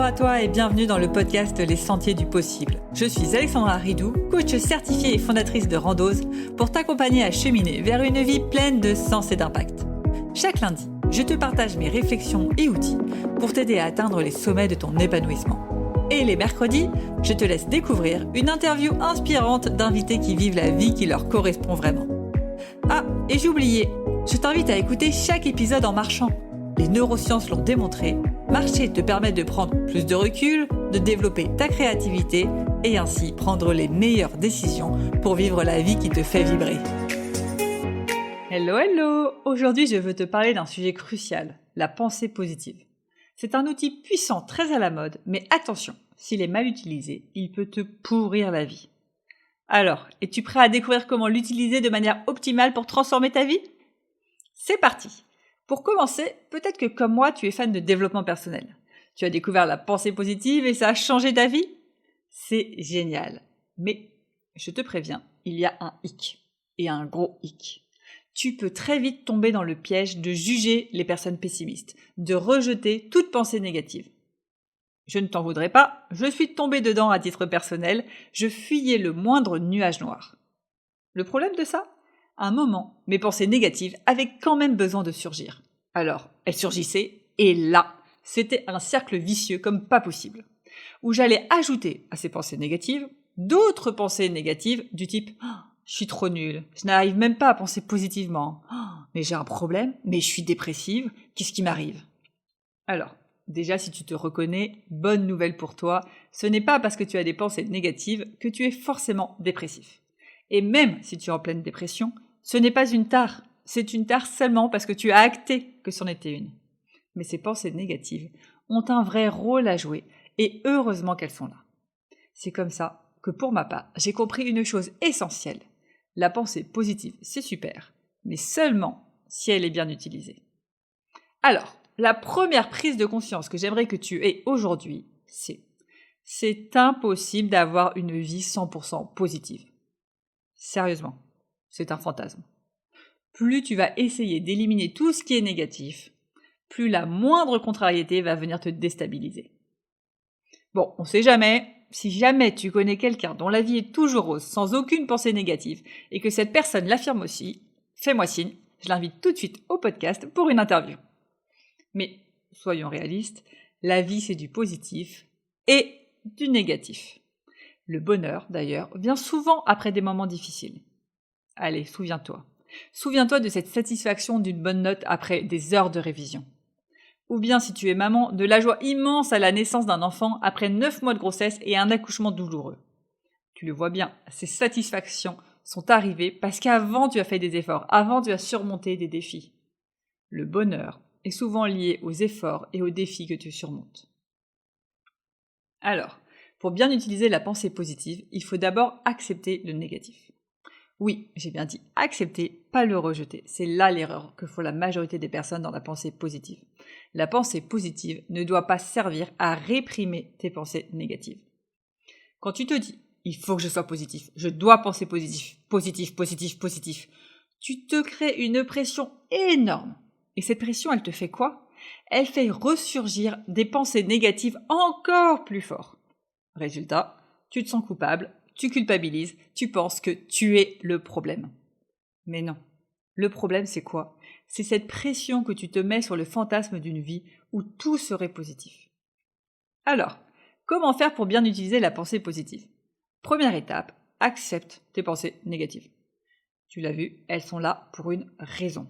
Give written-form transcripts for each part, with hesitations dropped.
Bonjour à toi et bienvenue dans le podcast Les Sentiers du Possible. Je suis Alexandra Ridou, coach certifiée et fondatrice de Randose, pour t'accompagner à cheminer vers une vie pleine de sens et d'impact. Chaque lundi, je te partage mes réflexions et outils pour t'aider à atteindre les sommets de ton épanouissement. Et les mercredis, je te laisse découvrir une interview inspirante d'invités qui vivent la vie qui leur correspond vraiment. Ah, et j'ai oublié, je t'invite à écouter chaque épisode en marchant. Les neurosciences l'ont démontré, marcher te permet de prendre plus de recul, de développer ta créativité et ainsi prendre les meilleures décisions pour vivre la vie qui te fait vibrer. Hello! Aujourd'hui, je veux te parler d'un sujet crucial, la pensée positive. C'est un outil puissant, très à la mode, mais attention, s'il est mal utilisé, il peut te pourrir la vie. Alors, es-tu prêt à découvrir comment l'utiliser de manière optimale pour transformer ta vie ? C'est parti! Pour commencer, peut-être que comme moi, tu es fan de développement personnel. Tu as découvert la pensée positive et ça a changé ta vie ? C'est génial. Mais, je te préviens, il y a un hic. Et un gros hic. Tu peux très vite tomber dans le piège de juger les personnes pessimistes, de rejeter toute pensée négative. Je ne t'en voudrais pas, je suis tombée dedans à titre personnel, je fuyais le moindre nuage noir. Le problème de ça ? À un moment, mes pensées négatives avaient quand même besoin de surgir. Alors, elles surgissaient, et là, c'était un cercle vicieux comme pas possible, où j'allais ajouter à ces pensées négatives d'autres pensées négatives du type « Je suis trop nulle, je n'arrive même pas à penser positivement. Mais j'ai un problème, mais je suis dépressive, qu'est-ce qui m'arrive ?» Alors, déjà si tu te reconnais, bonne nouvelle pour toi, ce n'est pas parce que tu as des pensées négatives que tu es forcément dépressif. Et même si tu es en pleine dépression, ce n'est pas une tare, c'est une tare seulement parce que tu as acté que c'en était une. Mais ces pensées négatives ont un vrai rôle à jouer, et heureusement qu'elles sont là. C'est comme ça que pour ma part, j'ai compris une chose essentielle. La pensée positive, c'est super, mais seulement si elle est bien utilisée. Alors, la première prise de conscience que j'aimerais que tu aies aujourd'hui, c'est impossible d'avoir une vie 100% positive. Sérieusement, c'est un fantasme. Plus tu vas essayer d'éliminer tout ce qui est négatif, plus la moindre contrariété va venir te déstabiliser. Bon, on sait jamais, si jamais tu connais quelqu'un dont la vie est toujours rose, sans aucune pensée négative, et que cette personne l'affirme aussi, fais-moi signe, je l'invite tout de suite au podcast pour une interview. Mais, soyons réalistes, la vie c'est du positif et du négatif. Le bonheur, d'ailleurs, vient souvent après des moments difficiles. Allez, souviens-toi. Souviens-toi de cette satisfaction d'une bonne note après des heures de révision. Ou bien, si tu es maman, de la joie immense à la naissance d'un enfant après 9 mois de grossesse et un accouchement douloureux. Tu le vois bien, ces satisfactions sont arrivées parce qu'avant tu as fait des efforts, avant tu as surmonté des défis. Le bonheur est souvent lié aux efforts et aux défis que tu surmontes. Alors, pour bien utiliser la pensée positive, il faut d'abord accepter le négatif. Oui, j'ai bien dit accepter, pas le rejeter. C'est là l'erreur que font la majorité des personnes dans la pensée positive. La pensée positive ne doit pas servir à réprimer tes pensées négatives. Quand tu te dis « il faut que je sois positif, je dois penser positif, positif », tu te crées une pression énorme. Et cette pression, elle te fait quoi ? Elle fait ressurgir des pensées négatives encore plus fortes. Résultat, tu te sens coupable, tu culpabilises, tu penses que tu es le problème. Mais non. Le problème, c'est quoi ? C'est cette pression que tu te mets sur le fantasme d'une vie où tout serait positif. Alors, comment faire pour bien utiliser la pensée positive ? Première étape, accepte tes pensées négatives. Tu l'as vu, elles sont là pour une raison.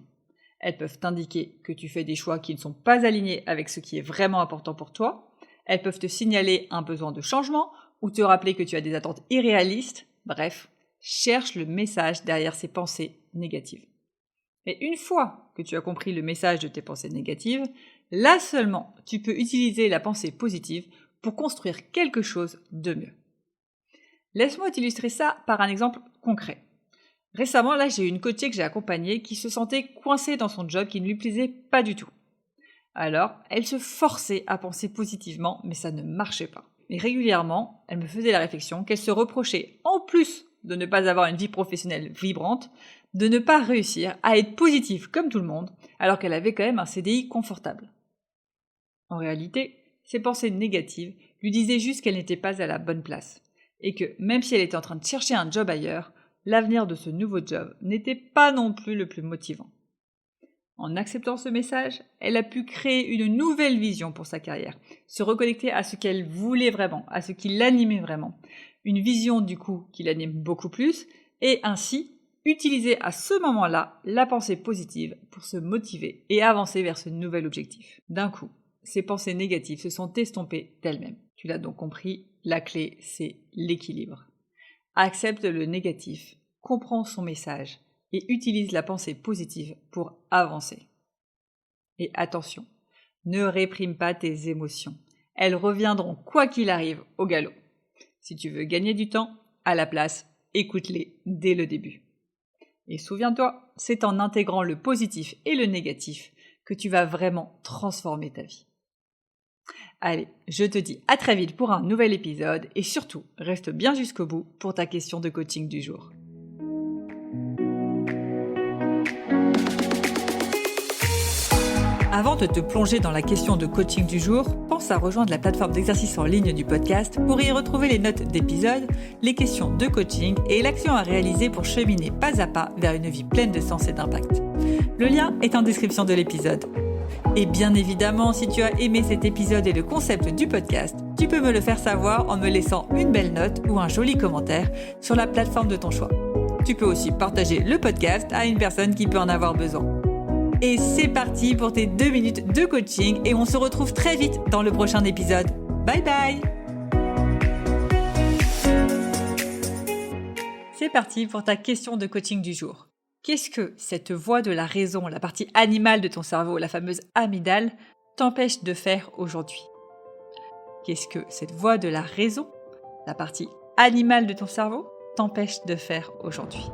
Elles peuvent t'indiquer que tu fais des choix qui ne sont pas alignés avec ce qui est vraiment important pour toi. Elles peuvent te signaler un besoin de changement ou te rappeler que tu as des attentes irréalistes. Bref, cherche le message derrière ces pensées négatives. Et une fois que tu as compris le message de tes pensées négatives, là seulement tu peux utiliser la pensée positive pour construire quelque chose de mieux. Laisse-moi t'illustrer ça par un exemple concret. Récemment, là, j'ai une coachée que j'ai accompagnée qui se sentait coincée dans son job qui ne lui plaisait pas du tout. Alors, elle se forçait à penser positivement, mais ça ne marchait pas. Et régulièrement, elle me faisait la réflexion qu'elle se reprochait, en plus de ne pas avoir une vie professionnelle vibrante, de ne pas réussir à être positive comme tout le monde, alors qu'elle avait quand même un CDI confortable. En réalité, ses pensées négatives lui disaient juste qu'elle n'était pas à la bonne place, et que même si elle était en train de chercher un job ailleurs, l'avenir de ce nouveau job n'était pas non plus le plus motivant. En acceptant ce message, elle a pu créer une nouvelle vision pour sa carrière, se reconnecter à ce qu'elle voulait vraiment, à ce qui l'animait vraiment. Une vision du coup qui l'anime beaucoup plus, et ainsi utiliser à ce moment-là la pensée positive pour se motiver et avancer vers ce nouvel objectif. D'un coup, ces pensées négatives se sont estompées d'elles-mêmes. Tu l'as donc compris, la clé c'est l'équilibre. Accepte le négatif, comprends son message et utilise la pensée positive pour avancer. Et attention, ne réprime pas tes émotions. Elles reviendront quoi qu'il arrive au galop. Si tu veux gagner du temps, à la place, écoute-les dès le début. Et souviens-toi, c'est en intégrant le positif et le négatif que tu vas vraiment transformer ta vie. Allez, je te dis à très vite pour un nouvel épisode et surtout, reste bien jusqu'au bout pour ta question de coaching du jour. Avant de te plonger dans la question de coaching du jour, pense à rejoindre la plateforme d'exercice en ligne du podcast pour y retrouver les notes d'épisode, les questions de coaching et l'action à réaliser pour cheminer pas à pas vers une vie pleine de sens et d'impact. Le lien est en description de l'épisode. Et bien évidemment, si tu as aimé cet épisode et le concept du podcast, tu peux me le faire savoir en me laissant une belle note ou un joli commentaire sur la plateforme de ton choix. Tu peux aussi partager le podcast à une personne qui peut en avoir besoin. Et c'est parti pour tes 2 minutes de coaching et on se retrouve très vite dans le prochain épisode. Bye bye! C'est parti pour ta question de coaching du jour. Qu'est-ce que cette voix de la raison, la partie animale de ton cerveau, la fameuse amygdale, t'empêche de faire aujourd'hui? Qu'est-ce que cette voix de la raison, la partie animale de ton cerveau, t'empêche de faire aujourd'hui?